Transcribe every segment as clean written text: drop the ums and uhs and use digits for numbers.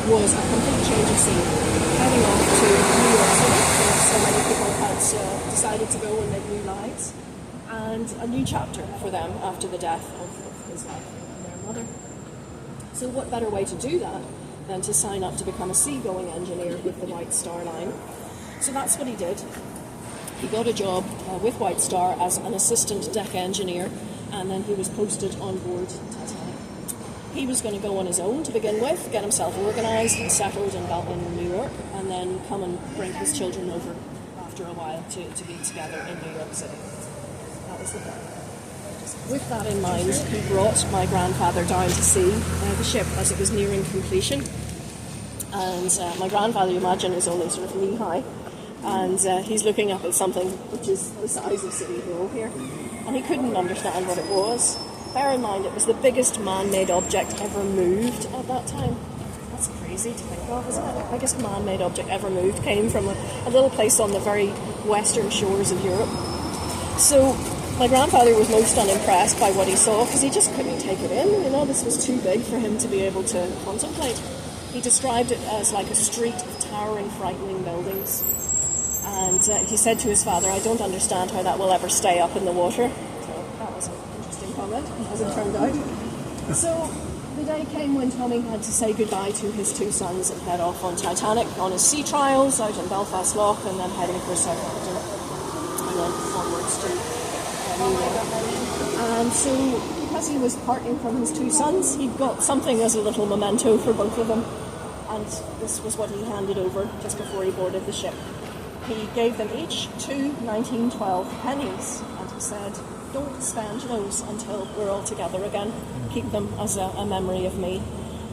was a complete change of scene, heading off to New York City, where so many people had decided to go and make new lives, and a new chapter for them after the death of his wife and their mother. So what better way to do that than to sign up to become a seagoing engineer with the White Star Line? So that's what he did. He got a job with White Star as an assistant deck engineer, and then he was posted on board Titanic. He was going to go on his own to begin with, get himself organised and settled in New York, and then come and bring his children over after a while to be together in New York City. That was the plan. With that in mind, he brought my grandfather down to see the ship as it was nearing completion. And my grandfather, you imagine, is only sort of knee-high. And he's looking up at something which is the size of City Hall here. And he couldn't understand what it was. Bear in mind, it was the biggest man-made object ever moved at that time. That's crazy to think of, isn't it? The biggest man-made object ever moved came from a little place on the very western shores of Europe. So my grandfather was most unimpressed by what he saw because he just couldn't take it in. You know, this was too big for him to be able to contemplate. He described it as like a street of towering, frightening buildings. And he said to his father, "I don't understand how that will ever stay up in the water." So that was an interesting comment, as it turned out. So the day came when Tommy had to say goodbye to his two sons and head off on Titanic on his sea trials out in Belfast Lough, and then heading for Southampton and then onwards to New York. And so because he was parting from his two sons, he got something as a little memento for both of them. And this was what he handed over just before he boarded the ship. He gave them each two 1912 pennies, and he said, "Don't spend those until we're all together again. Keep them as a memory of me."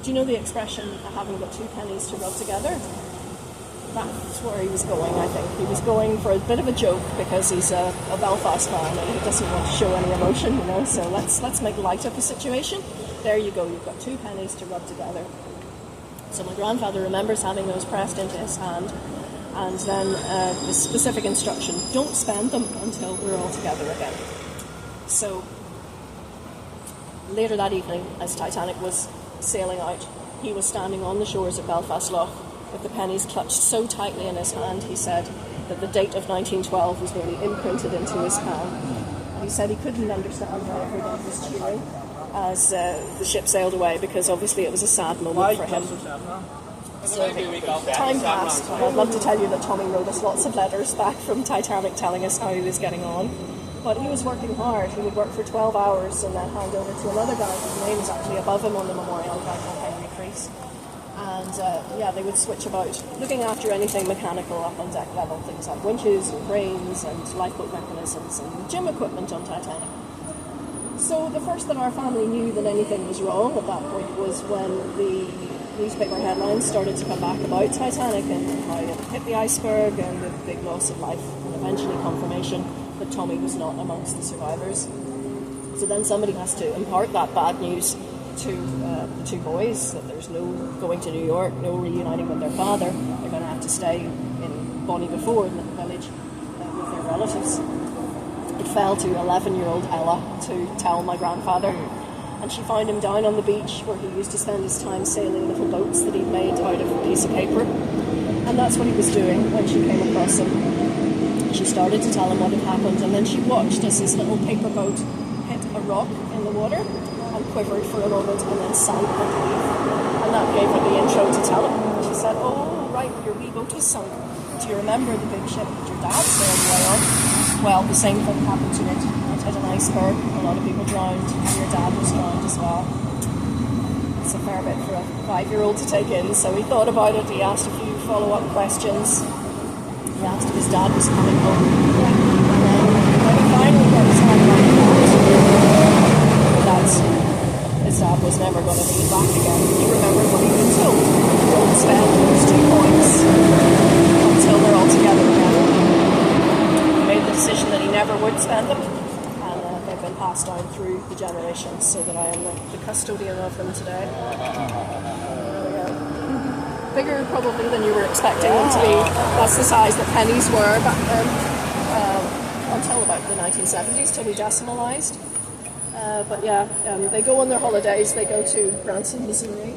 Do you know the expression, having got two pennies to rub together? That's where he was going, I think. He was going for a bit of a joke because he's a Belfast man and he doesn't want to show any emotion, you know, so let's make light of the situation. There you go, you've got two pennies to rub together. So my grandfather remembers having those pressed into his hand, and then the specific instruction, don't spend them until we're all together again. So later that evening, as Titanic was sailing out, he was standing on the shores of Belfast Lough with the pennies clutched so tightly in his hand, he said that the date of 1912 was nearly imprinted into his palm. And he said he couldn't understand why everyone was cheering as the ship sailed away, because obviously it was a sad moment for him. So time passed, and I'd love to tell you that Tommy wrote us lots of letters back from Titanic telling us how he was getting on. But he was working hard. He would work for 12 hours and then hand over to another guy whose name is actually above him on the memorial, a guy called Henry Crease. And they would switch about looking after anything mechanical up on deck level, things like winches and cranes and lifeboat mechanisms and gym equipment on Titanic. So the first that our family knew that anything was wrong at that point was when the newspaper headlines started to come back about Titanic and how it hit the iceberg and the big loss of life, and eventually confirmation that Tommy was not amongst the survivors. So then somebody has to impart that bad news to the two boys, that there's no going to New York, no reuniting with their father. They're going to have to stay in Bonnie Before, in the village, with their relatives. It fell to 11-year-old Ella to tell my grandfather, and she found him down on the beach where he used to spend his time sailing little boats that he'd made out of a piece of paper. And that's what he was doing when she came across him. She started to tell him what had happened, and then she watched as his little paper boat hit a rock in the water and quivered for a moment and then sank underneath. And that gave her the intro to tell him. She said, "Oh, right, your wee boat has sunk. Do you remember the big ship that your dad sailed away on? Well, the same thing happened to it. It hit an iceberg, a lot of people drowned, and your dad was drowned as well." It's a fair bit for a 5-year-old to take in, so he thought about it. He asked a few follow-up questions. He asked if his dad was coming home. And then when he finally got his hand around that his dad was never going to be back again, he remembered what he'd been told. Don't spend those 2 points until they're all together again. He made the decision that he never would spend them, and they've been passed down through the generations so that I am the custodian of them today. Bigger probably than you were expecting them to be. That's the size that pennies were back then, until about the 1970s, till we decimalised. But yeah, they go on their holidays, they go to Branson, Missouri,